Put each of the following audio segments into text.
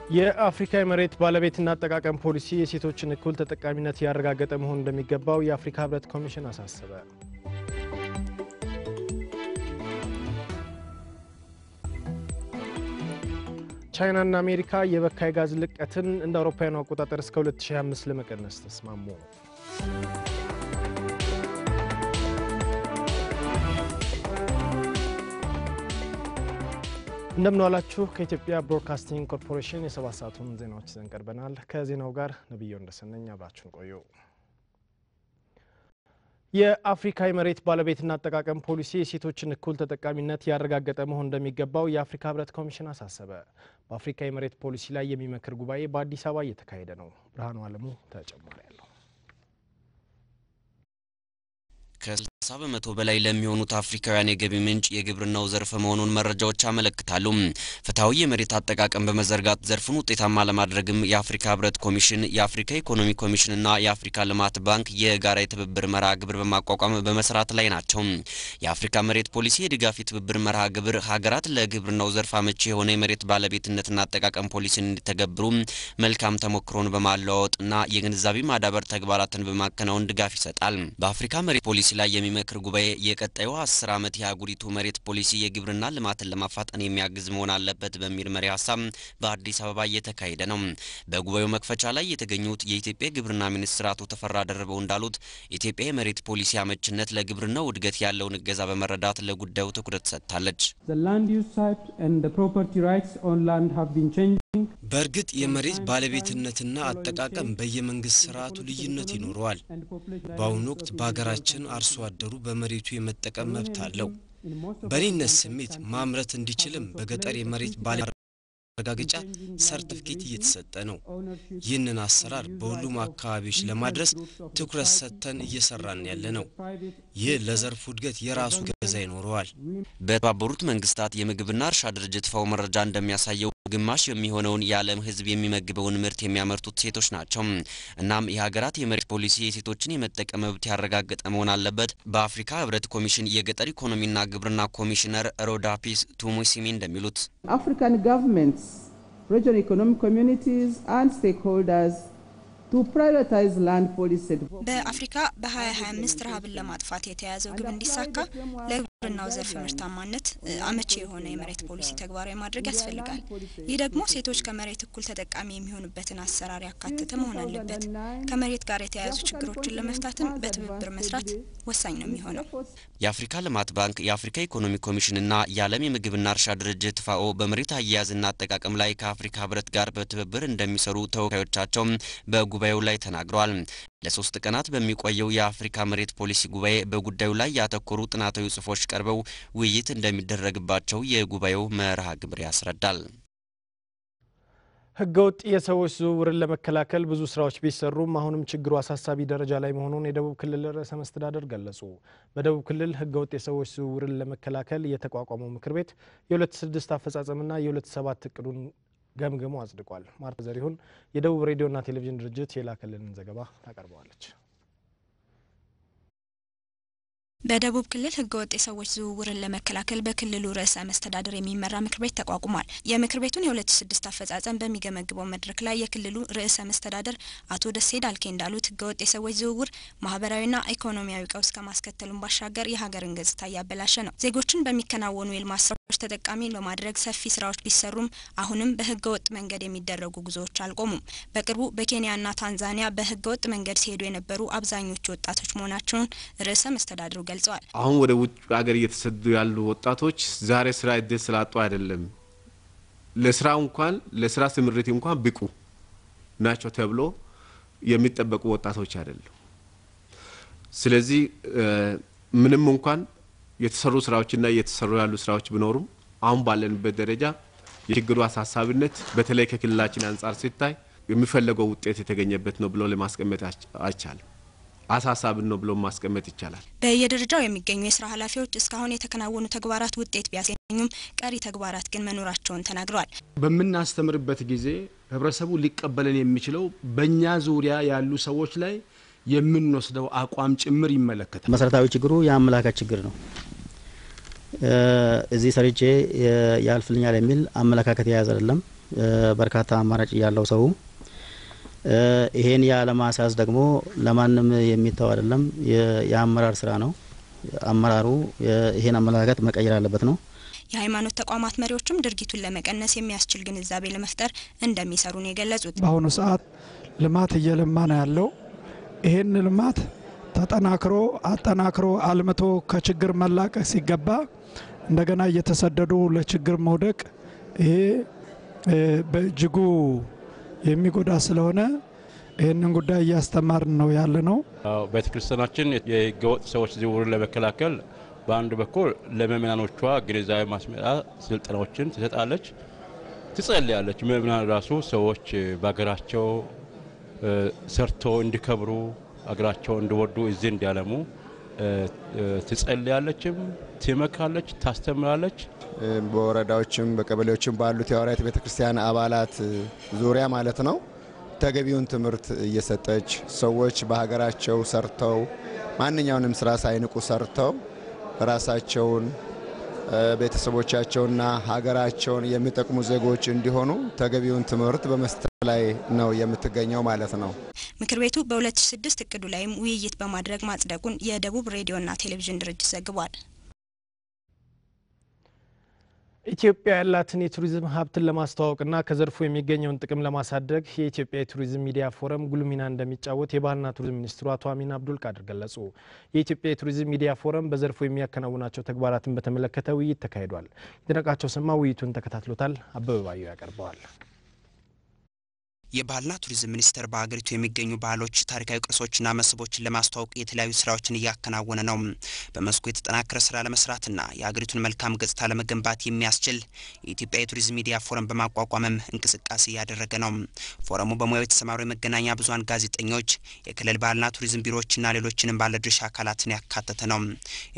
የአፍሪካ የመሬት ባለቤትና አጠቃቀም ፖሊሲ የሴቶችን እኩል ተጠቃሚነት ያረጋገጠ መሆን እንደሚገባው የአፍሪካ ህብረት ኮሚሽን አሳሰበ። ቻይናና አሜሪካ የበካይ ጋዝ ልቀትን እንደ አውሮፓውያኑ አቆጣጠር እስከ 2025 ለመቀነስ ተስማሙ። እንደምን ዋላችሁ። ከኢትዮጵያ ብሮድካስቲንግ ኮርፖሬሽን የሰባት ሰዓቱን ዜናዎች ይዘን ቀርበናል። ከዜናው ጋር ነብዩ እንደሰነኝ አብራችሁን ቆዩ። የአፍሪካ የመሬት ባለቤትና አጠቃቀም ፖሊሲ የሴቶችን እኩል ተጠቃሚነት ያረጋገጠ መሆን እንደሚገባው የአፍሪካ ህብረት ኮሚሽን አሳሰበ። በአፍሪካ የመሬት ፖሊሲ ላይ የሚመክር ጉባኤ በአዲስ አበባ እየተካሄደ ነው። ብርሃኑ አለሙ ተጨማሪ ያለው ከ70% በላይ ለሚሆኑት አፍሪካውያን የገቢ ምንጭ የግብርናው ዘርፍ መሆኑን መረጃዎች ያመለክታሉ። ፍትሃዊ የመሬት አጠቃቀም በመዘርጋት ዘርፉን ውጤታማ ለማድረግም የአፍሪካ ህብረት ኮሚሽን፣ የአፍሪካ ኢኮኖሚ ኮሚሽንና የአፍሪካ ልማት ባንክ የጋራ የትብብር መርሃ ግብር በማቋቋም በመስራት ላይ ናቸው። የአፍሪካ መሬት ፖሊሲ የድጋፍ የትብብር መርሃ ግብር ሀገራት ለግብርናው ዘርፍ አመቺ የሆነ የመሬት ባለቤትነትና አጠቃቀም ፖሊሲን እንዲተገብሩ መልካም ተሞክሮን በማለዋወጥና የግንዛቤ ማዳበር ተግባራትን በማከናወን ድጋፍ ይሰጣል። በአፍሪካ መሬት ፖሊሲ ላይ የሚመክር ጉባኤ የቀጣዩ 10 ዓመት የአህጉሪቱ መሬት ፖሊሲ የግብርና ልማትን ለማፋጠን የሚያግዝ መሆን አለበት በሚል መሪ ሐሳብ በአዲስ አበባ እየተካሄደ ነው። በጉባኤው መክፈቻ ላይ የተገኙት የኢትዮጵያ ግብርና ሚኒስትር አቶ ተፈራ ደርበው እንዳሉት ኢትዮጵያ የመሬት ፖሊሲ አመችነት ለግብርናው እድገት ያለውን እገዛ በመረዳት ለጉዳዩ ትኩረት ሰጥታለች። በእርግጥ የመሬት ባለቤትነትና አጠቃቀም በየመንግስት ስርዓቱ ልዩነት ይኖረዋል። በአሁኑ ወቅት በአገራችን አርሶ አደሩ በመሬቱ የመጠቀም መብት አለው። በኔነት ስሜት ማምረት እንዲችልም በገጠር የመሬት ማረጋገጫ ሰርቲፊኬት እየተሰጠ ነው። ይህንን አሰራር በሁሉም አካባቢዎች ለማድረስ ትኩረት ሰጥተን እየሰራን ያለነው። ይህ ለዘርፉ እድገት የራሱ ገዛ ይኖረዋል። በተባበሩት መንግስታት የምግብና እርሻ ድርጅት ፋኦ መረጃ እንደሚያሳየው ግማሽ የሚሆነውን የዓለም ህዝብ የሚመግበውን ምርት የሚያመርቱት ሴቶች ናቸው። እናም የሀገራት የመሬት ፖሊሲ የሴቶችን የመጠቀም መብት ያረጋገጠ መሆን አለበት። በአፍሪካ ህብረት ኮሚሽን የገጠር ኢኮኖሚና ግብርና ኮሚሽነር ሮዳፒስ ቱሙሲሚ እንደሚሉት African governments, regional economic communities and stakeholders to prioritize land policy. በአፍሪካ በ2025 ረሃብን ለማጥፋት የተያዘው ግብ እንዲሳካ ለግብርናው ዘርፍ ምርታማነት አመቺ የሆነ የመሬት ፖሊሲ ተግባራዊ ማድረግ ያስፈልጋል። ይህ ደግሞ ሴቶች ከመሬት እኩል ተጠቃሚ የሚሆኑበትን አሰራር ያካተተ መሆን አለበት። ከመሬት ጋር የተያያዙ ችግሮችን ለመፍታትም በትብብር መስራት ወሳኝ ነው የሚሆነው። የአፍሪካ ልማት ባንክ፣ የአፍሪካ ኢኮኖሚ ኮሚሽንና የዓለም የምግብና እርሻ ድርጅት ፋኦ በመሬት አያያዝና አጠቃቀም ላይ ከአፍሪካ ህብረት ጋር በትብብር እንደሚሰሩ ተወካዮቻቸው በጉባኤው ላይ ተናግረዋል። ለ3 ቀናት በሚቆየው የአፍሪካ መሬት ፖሊሲ ጉባኤ በጉዳዩ ላይ ያተኮሩ ጥናታዊ ጽሑፎች ቀርበው ውይይት እንደሚደረግባቸው የጉባኤው መርሃ ግብር ያስረዳል። ህገወጥ የሰዎች ዝውውርን ለመከላከል ብዙ ስራዎች ቢሰሩም አሁንም ችግሩ አሳሳቢ ደረጃ ላይ መሆኑን የደቡብ ክልል ርዕሰ መስተዳድር ገለጹ። በደቡብ ክልል ህገወጥ የሰዎች ዝውውርን ለመከላከል የተቋቋመው ምክር ቤት የ2006 አፈጻጸምና የ2007 እቅዱን ገምግሞ አጽድቋል። ማርታ ዘሪሁን የደቡብ ሬዲዮና ቴሌቪዥን ድርጅት የላከልን ዘገባ ታቀርባለች። በደቡብ ክልል ህገወጥ የሰዎች ዝውውርን ለመከላከል በክልሉ ርዕሰ መስተዳድር የሚመራ ምክር ቤት ተቋቁሟል። የምክር ቤቱን የ2006 አፈጻጸም በሚገመግበው መድረክ ላይ የክልሉ ርዕሰ መስተዳድር አቶ ደሴ ዳልኬ እንዳሉት ህገወጥ የሰዎች ዝውውር ማህበራዊና ኢኮኖሚያዊ ቀውስ ከማስከተሉም ባሻገር የሀገርን ገጽታ ያበላሸ ነው። ዜጎችን በሚከናወኑ የልማት ስራዎች ተጠቃሚ ለማድረግ ሰፊ ስራዎች ቢሰሩም አሁንም በህገወጥ መንገድ የሚደረጉ ጉዞዎች አልቆሙም። በቅርቡ በኬንያና ታንዛኒያ በህገወጥ መንገድ ሲሄዱ የነበሩ አብዛኞቹ ወጣቶች መሆናቸውን ርዕሰ መስተዳድሩ ገልጸዋል። አሁን ወደ ውጭ ሀገር እየተሰዱ ያሉ ወጣቶች ዛሬ ስራ እድል ስላጡ አይደለም፣ ለስራ ስምሪት እንኳን ብቁ ናቸው ተብሎ የሚጠበቁ ወጣቶች አይደሉም። ስለዚህ ምንም እንኳን የተሰሩ ስራዎችና የተሰሩ ያሉ ስራዎች ቢኖሩም አሁን ባለንበት ደረጃ የችግሩ አሳሳቢነት በተለይ ከክልላችን አንፃር ሲታይ የሚፈልገው ውጤት የተገኘበት ነው ብሎ ለማስቀመጥ አይቻልም። አሳሳቢ ነው ብሎ ማስቀመጥ ይቻላል። በየደረጃው የሚገኙ የስራ ኃላፊዎች እስካሁን የተከናወኑ ተግባራት ውጤት ቢያስገኙም ቀሪ ተግባራት ግን መኖራቸውን ተናግረዋል። በመናስተምርበት ጊዜ ህብረተሰቡ ሊቀበለን የሚችለው በእኛ ዙሪያ ያሉ ሰዎች ላይ የምንወስደው አቋም ጭምር ይመለከታል። መሰረታዊ ችግሩ የአመላካች ችግር ነው። እዚህ ሰርቼ ያልፍልኛል የሚል አመላካከት የያዘ አይደለም። በርካታ አማራጭ ያለው ሰው ይሄን ያለማሳዝ ደግሞ ለማንም የሚተው አይደለም። የአመራር ስራ ነው። አመራሩ ይሄን አመለካከት መቀየር አለበት ነው። የሃይማኖት ተቋማት መሪዎችም ድርጊቱን ለመቀነስ የሚያስችል ግንዛቤ ለመፍጠር እንደሚሰሩ ነው የገለጹት። በአሁኑ ሰዓት ልማት እየለማ ነው ያለው። ይሄን ልማት አጠናክሮ አልምቶ ከችግር መላቀቅ ሲገባ እንደገና እየተሰደዱ ለችግር መውደቅ ይሄ በእጅጉ የሚጎዳ ስለሆነ ይህንን ጉዳይ እያስተማርን ነው ያለ ነው። ቤተክርስቲያናችን የህገወጥ ሰዎች ዝውውርን ለመከላከል በአንድ በኩል ለምእመናኖቿ ግንዛቤ ማስመጣ ስልጠናዎችን ትሰጣለች፣ ትጸልያለች። ምእመናን ራሱ ሰዎች በአገራቸው ሰርተው እንዲከብሩ አገራቸው እንዲወዱ እዚህ እንዲያለሙ ትጸልያለችም፣ ትመክራለች፣ ታስተምራለች። በወረዳዎችም በቀበሌዎችም ባሉት የሐዋርያት ቤተክርስቲያን አባላት ዙሪያ ማለት ነው ተገቢውን ትምህርት እየሰጠች ሰዎች በሀገራቸው ሰርተው ማንኛውንም ስራ ሳይንቁ ሰርተው ራሳቸውን ቤተሰቦቻቸውና ሀገራቸውን የሚጠቅሙ ዜጎች እንዲሆኑ ተገቢውን ትምህርት በመስጠት ላይ ነው የምትገኘው ማለት ነው። ምክር ቤቱ በ2006 እቅዱ ላይም ውይይት በማድረግ ማጽደቁን የደቡብ ሬዲዮና ቴሌቪዥን ድርጅት ዘግቧል። ኢትዮጵያ ያላትን የቱሪዝም ሀብትን ለማስተዋወቅና ከዘርፉ የሚገኘውን ጥቅም ለማሳደግ የኢትዮጵያ የቱሪዝም ሚዲያ ፎረም ጉልህ ሚና እንደሚጫወት የባህልና ቱሪዝም ሚኒስትሩ አቶ አሚን አብዱል ቃድር ገለጹ። የኢትዮጵያ የቱሪዝም ሚዲያ ፎረም በዘርፉ የሚያከናውናቸው ተግባራትን በተመለከተ ውይይት ተካሂዷል። ይድነቃቸው ሰማ ውይይቱን ተከታትሎታል። አበበ ባዩ ያቀርበዋል። የባህልና ቱሪዝም ሚኒስቴር በአገሪቱ የሚገኙ ባህሎች፣ ታሪካዊ ቅርሶችና መስህቦችን ለማስተዋወቅ የተለያዩ ስራዎችን እያከናወነ ነው። በመስኩ የተጠናከረ ስራ ለመስራትና የአገሪቱን መልካም ገጽታ ለመገንባት የሚያስችል የኢትዮጵያ የቱሪዝም ሚዲያ ፎረም በማቋቋምም እንቅስቃሴ እያደረገ ነው። ፎረሙ በሙያው የተሰማሩ የመገናኛ ብዙሃን ጋዜጠኞች፣ የክልል ባህልና ቱሪዝም ቢሮዎችና ሌሎችንም ባለድርሻ አካላትን ያካተተ ነው።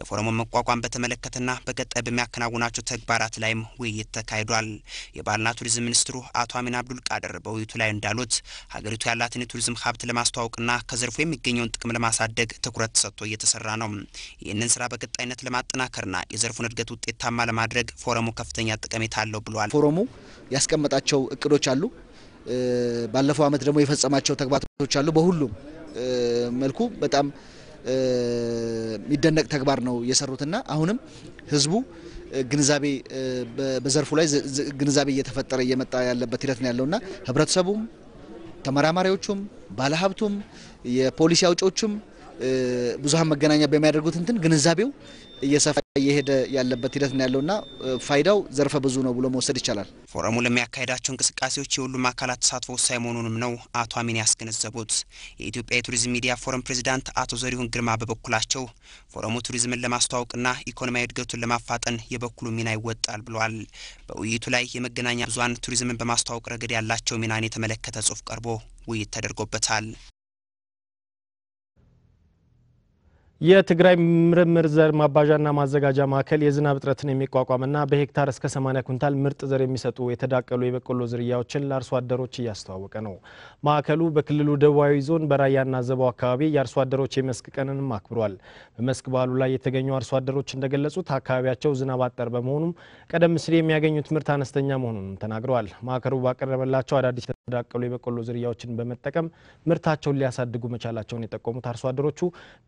የፎረሙን መቋቋም በተመለከተና በቀጣይ በሚያከናውናቸው ተግባራት ላይም ውይይት ተካሂዷል። የባህልና ቱሪዝም ሚኒስትሩ አቶ አሚን አብዱል ቃድር በውይይቱ ላይ እንዳሉት ሀገሪቱ ያላትን የቱሪዝም ሀብት ለማስተዋወቅና ከዘርፉ የሚገኘውን ጥቅም ለማሳደግ ትኩረት ሰጥቶ እየተሰራ ነው። ይህንን ስራ በቀጣይነት ለማጠናከርና የዘርፉን እድገት ውጤታማ ለማድረግ ፎረሙ ከፍተኛ ጠቀሜታ አለው ብለዋል። ፎረሙ ያስቀመጣቸው እቅዶች አሉ። ባለፈው አመት ደግሞ የፈጸማቸው ተግባራቶች አሉ። በሁሉም መልኩ በጣም የሚደነቅ ተግባር ነው የሰሩትና አሁንም ህዝቡ ግንዛቤ በዘርፉ ላይ ግንዛቤ እየተፈጠረ እየመጣ ያለበት ሂደት ነው ያለውና ህብረተሰቡም ተመራማሪዎቹም ባለሀብቱም የፖሊሲ አውጪዎችም ብዙሃን መገናኛ በሚያደርጉት እንትን ግንዛቤው እየሰፋ እየሄደ ያለበት ሂደት ነው ያለውና ፋይዳው ዘርፈ ብዙ ነው ብሎ መውሰድ ይቻላል። ፎረሙ ለሚያካሄዳቸው እንቅስቃሴዎች የሁሉም አካላት ተሳትፎ ወሳኝ መሆኑንም ነው አቶ አሚን ያስገነዘቡት። የኢትዮጵያ የቱሪዝም ሚዲያ ፎረም ፕሬዚዳንት አቶ ዘሪሁን ግርማ በበኩላቸው ፎረሙ ቱሪዝምን ለማስተዋወቅና ኢኮኖሚያዊ እድገቱን ለማፋጠን የበኩሉ ሚና ይወጣል ብለዋል። በውይይቱ ላይ የመገናኛ ብዙሃን ቱሪዝምን በማስተዋወቅ ረገድ ያላቸው ሚናን የተመለከተ ጽሑፍ ቀርቦ ውይይት ተደርጎበታል። የትግራይ ምርምር ዘር ማባዣና ማዘጋጃ ማዕከል የዝናብ እጥረትን የሚቋቋምና በሄክታር እስከ 80 ኩንታል ምርጥ ዘር የሚሰጡ የተዳቀሉ የበቆሎ ዝርያዎችን ለአርሶ አደሮች እያስተዋወቀ ነው። ማዕከሉ በክልሉ ደቡባዊ ዞን በራያና ዘባው አካባቢ የአርሶ አደሮች የመስክ ቀንንም አክብሯል። በመስክ በዓሉ ላይ የተገኙ አርሶ አደሮች እንደገለጹት አካባቢያቸው ዝናብ አጠር በመሆኑም ቀደም ሲል የሚያገኙት ምርት አነስተኛ መሆኑን ተናግረዋል። ማዕከሉ ባቀረበላቸው አዳዲስ የተዳቀሉ የበቆሎ ዝርያዎችን በመጠቀም ምርታቸውን ሊያሳድጉ መቻላቸውን የጠቆሙት አርሶ አደሮቹ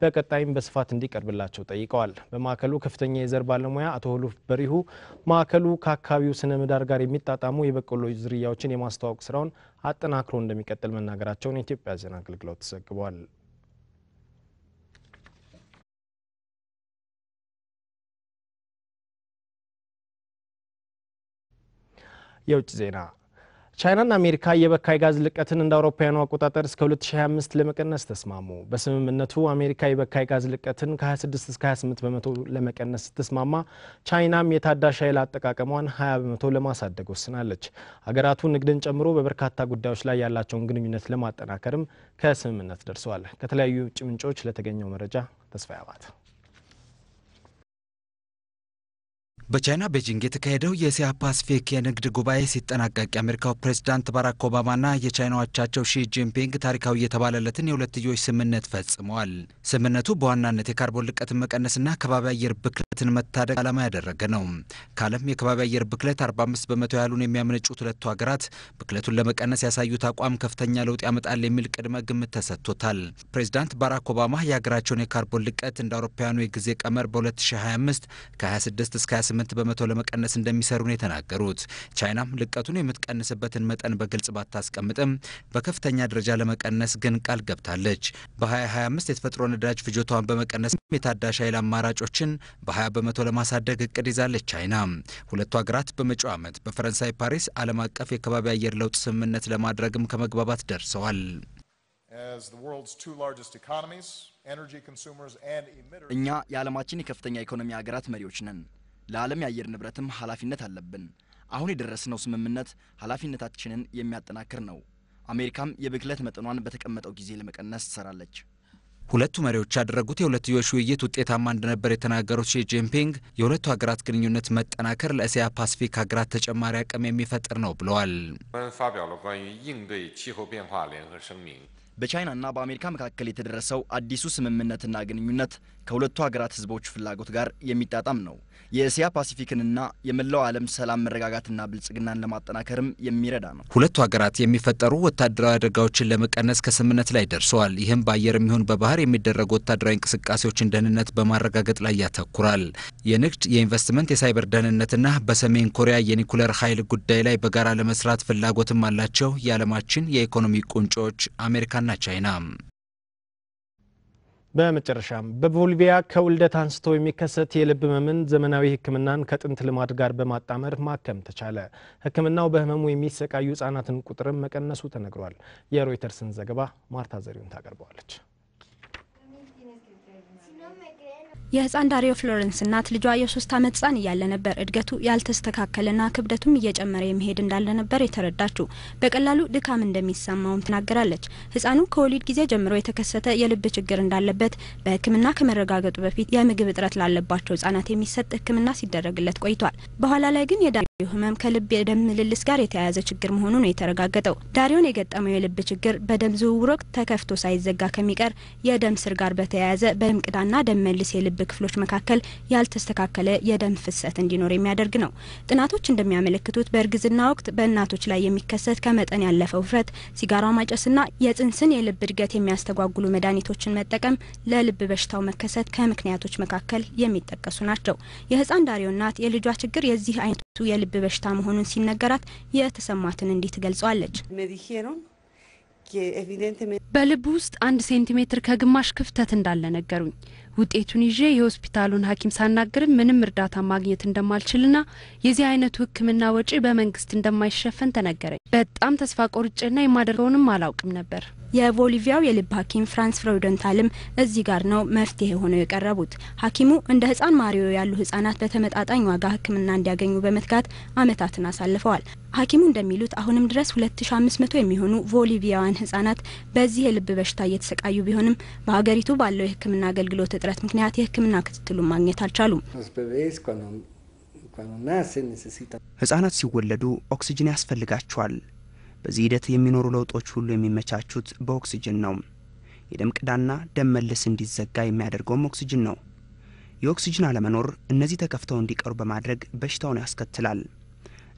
በቀጣይም በስፋት እንዲቀርብላቸው ጠይቀዋል። በማዕከሉ ከፍተኛ የዘር ባለሙያ አቶ ሁሉፍ በሪሁ ማዕከሉ ከአካባቢው ስነ ምህዳር ጋር የሚጣጣሙ የበቆሎ ዝርያዎችን የማስተዋወቅ ስራውን አጠናክሮ እንደሚቀጥል መናገራቸውን የኢትዮጵያ ዜና አገልግሎት ዘግቧል። የውጭ ዜና ቻይናና አሜሪካ የበካይ ጋዝ ልቀትን እንደ አውሮፓውያኑ አቆጣጠር እስከ 2025 ለመቀነስ ተስማሙ። በስምምነቱ አሜሪካ የበካይ ጋዝ ልቀትን ከ26 እስከ 28 በመቶ ለመቀነስ ስትስማማ ቻይናም የታዳሽ ኃይል አጠቃቀሟን 20 በመቶ ለማሳደግ ወስናለች። ሀገራቱ ንግድን ጨምሮ በበርካታ ጉዳዮች ላይ ያላቸውን ግንኙነት ለማጠናከርም ከስምምነት ደርሰዋል። ከተለያዩ የውጭ ምንጮች ለተገኘው መረጃ ተስፋ ያባት በቻይና ቤጂንግ የተካሄደው የኤስያ ፓሲፊክ የንግድ ጉባኤ ሲጠናቀቅ የአሜሪካው ፕሬዝዳንት ባራክ ኦባማና የቻይናው አቻቸው ሺ ጂንፒንግ ታሪካዊ የተባለለትን የሁለትዮሽ ስምምነት ፈጽመዋል። ስምምነቱ በዋናነት የካርቦን ልቀትን መቀነስና ከባቢ አየር ብክለትን መታደግ ዓላማ ያደረገ ነው። ከዓለም የከባቢ አየር ብክለት 45 በመቶ ያሉን የሚያመነጩት ሁለቱ ሀገራት ብክለቱን ለመቀነስ ያሳዩት አቋም ከፍተኛ ለውጥ ያመጣል የሚል ቅድመ ግምት ተሰጥቶታል። ፕሬዝዳንት ባራክ ኦባማ የሀገራቸውን የካርቦን ልቀት እንደ አውሮፓውያኑ የጊዜ ቀመር በ2025 ከ26 እስከ 28 በመቶ ለመቀነስ እንደሚሰሩ ነው የተናገሩት። ቻይናም ልቀቱን የምትቀንስበትን መጠን በግልጽ ባታስቀምጥም በከፍተኛ ደረጃ ለመቀነስ ግን ቃል ገብታለች። በ2025 የተፈጥሮ ነዳጅ ፍጆታዋን በመቀነስ የታዳሽ ኃይል አማራጮችን በ20 በመቶ ለማሳደግ እቅድ ይዛለች ቻይና። ሁለቱ ሀገራት በመጪው ዓመት በፈረንሳይ ፓሪስ ዓለም አቀፍ የከባቢ አየር ለውጥ ስምምነት ለማድረግም ከመግባባት ደርሰዋል። እኛ የዓለማችን የከፍተኛ ኢኮኖሚ ሀገራት መሪዎች ነን። ለዓለም የአየር ንብረትም ኃላፊነት አለብን። አሁን የደረስነው ስምምነት ኃላፊነታችንን የሚያጠናክር ነው። አሜሪካም የብክለት መጠኗን በተቀመጠው ጊዜ ለመቀነስ ትሰራለች። ሁለቱ መሪዎች ያደረጉት የሁለትዮሽ ውይይት ውጤታማ እንደነበር የተናገሩት ሺ ጂንፒንግ የሁለቱ ሀገራት ግንኙነት መጠናከር ለእስያ ፓሲፊክ ሀገራት ተጨማሪ አቅም የሚፈጥር ነው ብለዋል። በቻይናና በአሜሪካ መካከል የተደረሰው አዲሱ ስምምነትና ግንኙነት ከሁለቱ ሀገራት ህዝቦች ፍላጎት ጋር የሚጣጣም ነው። የእስያ ፓሲፊክንና የመላው ዓለም ሰላም መረጋጋትና ብልጽግናን ለማጠናከርም የሚረዳ ነው። ሁለቱ ሀገራት የሚፈጠሩ ወታደራዊ አደጋዎችን ለመቀነስ ከስምምነት ላይ ደርሰዋል። ይህም በአየርም ይሁን በባህር የሚደረጉ ወታደራዊ እንቅስቃሴዎችን ደህንነት በማረጋገጥ ላይ ያተኩራል። የንግድ፣ የኢንቨስትመንት፣ የሳይበር ደህንነትና በሰሜን ኮሪያ የኒኩሌር ኃይል ጉዳይ ላይ በጋራ ለመስራት ፍላጎትም አላቸው የዓለማችን የኢኮኖሚ ቁንጮች አሜሪካና ቻይና። በመጨረሻም በቦሊቪያ ከውልደት አንስቶ የሚከሰት የልብ ህመምን ዘመናዊ ህክምናን ከጥንት ልማድ ጋር በማጣመር ማከም ተቻለ። ህክምናው በህመሙ የሚሰቃዩ ህጻናትን ቁጥርም መቀነሱ ተነግሯል። የሮይተርስን ዘገባ ማርታ ዘሪሁን ታቀርበዋለች። የህፃን ዳሪዮ ፍሎረንስ እናት ልጇ የ3 ዓመት ህፃን እያለ ነበር እድገቱ ያልተስተካከለና ክብደቱም እየጨመረ የሚሄድ እንዳለ ነበር የተረዳችው። በቀላሉ ድካም እንደሚሰማውም ተናገራለች። ህፃኑ ከወሊድ ጊዜ ጀምሮ የተከሰተ የልብ ችግር እንዳለበት በህክምና ከመረጋገጡ በፊት የምግብ እጥረት ላለባቸው ህፃናት የሚሰጥ ህክምና ሲደረግለት ቆይቷል። በኋላ ላይ ግን የዳሪዮ ህመም ከልብ የደም ምልልስ ጋር የተያያዘ ችግር መሆኑ ነው የተረጋገጠው። ዳሪዮን የገጠመው የልብ ችግር በደም ዝውውር ወቅት ተከፍቶ ሳይዘጋ ከሚቀር የደም ስር ጋር በተያያዘ በምቅዳና ደም መልስ የልብ ክፍሎች መካከል ያልተስተካከለ የደም ፍሰት እንዲኖር የሚያደርግ ነው። ጥናቶች እንደሚያመለክቱት በእርግዝና ወቅት በእናቶች ላይ የሚከሰት ከመጠን ያለፈው ውፍረት፣ ሲጋራ ማጨስና የጽንስን የልብ እድገት የሚያስተጓጉሉ መድኃኒቶችን መጠቀም ለልብ በሽታው መከሰት ከምክንያቶች መካከል የሚጠቀሱ ናቸው። የህፃን ዳሪዮ እናት የልጇ ችግር የዚህ አይነቱ የልብ በሽታ መሆኑን ሲነገራት የተሰማትን እንዲህ ትገልጿለች። በልብ ውስጥ 1 ሴንቲሜትር ከግማሽ ክፍተት እንዳለ ነገሩኝ። ውጤቱን ይዤ የሆስፒታሉን ሐኪም ሳናገርም ምንም እርዳታ ማግኘት እንደማልችልና የዚህ አይነቱ ህክምና ወጪ በመንግስት እንደማይሸፈን ተነገረኝ። በጣም ተስፋ ቆርጬና የማደርገውንም አላውቅም ነበር። የቦሊቪያው የልብ ሐኪም ፍራንስ ፍሮይደንታልም እዚህ ጋር ነው መፍትሄ ሆነው የቀረቡት። ሐኪሙ እንደ ህፃን ማሪዮ ያሉ ህፃናት በተመጣጣኝ ዋጋ ህክምና እንዲያገኙ በመትጋት አመታትን አሳልፈዋል። ሐኪሙ እንደሚሉት አሁንም ድረስ 2500 የሚሆኑ ቦሊቪያውያን ህፃናት በዚህ የልብ በሽታ እየተሰቃዩ ቢሆንም በሀገሪቱ ባለው የህክምና አገልግሎት እጥረት ምክንያት የህክምና ክትትሉን ማግኘት አልቻሉም። ህፃናት ሲወለዱ ኦክሲጅን ያስፈልጋቸዋል። በዚህ ሂደት የሚኖሩ ለውጦች ሁሉ የሚመቻቹት በኦክሲጅን ነው። የደም ቅዳና ደም መልስ እንዲዘጋ የሚያደርገውም ኦክሲጅን ነው። የኦክሲጅን አለመኖር እነዚህ ተከፍተው እንዲቀሩ በማድረግ በሽታውን ያስከትላል።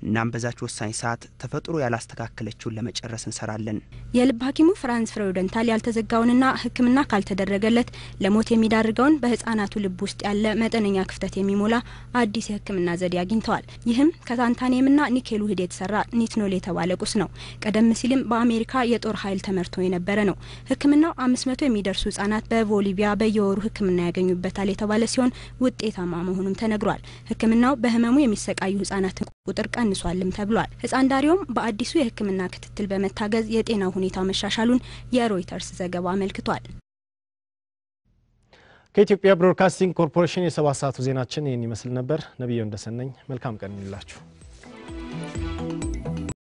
እናም በዛች ወሳኝ ሰዓት ተፈጥሮ ያላስተካከለችውን ለመጨረስ እንሰራለን። የልብ ሐኪሙ ፍራንስ ፍሮይደንታል ያልተዘጋውንና ህክምና ካልተደረገለት ለሞት የሚዳርገውን በህፃናቱ ልብ ውስጥ ያለ መጠነኛ ክፍተት የሚሞላ አዲስ የህክምና ዘዴ አግኝተዋል። ይህም ከታንታኒየምና ኒኬል ውህድ የተሰራ ኒትኖል የተባለ ቁስ ነው። ቀደም ሲልም በአሜሪካ የጦር ኃይል ተመርቶ የነበረ ነው። ህክምናው 500 የሚደርሱ ህፃናት በቦሊቪያ በየወሩ ህክምና ያገኙበታል የተባለ ሲሆን ውጤታማ መሆኑም ተነግሯል። ህክምናው በህመሙ የሚሰቃዩ ህፃናትን ቁጥር ቀንሷልም ተብሏል። ህፃን ዳሪዮም በአዲሱ የህክምና ክትትል በመታገዝ የጤናው ሁኔታ መሻሻሉን የሮይተርስ ዘገባ አመልክቷል። ከኢትዮጵያ ብሮድካስቲንግ ኮርፖሬሽን የ7 ሰዓቱ ዜናችን ይህን ይመስል ነበር። ነብዩ እንደሰነኝ መልካም ቀን ይሁንላችሁ።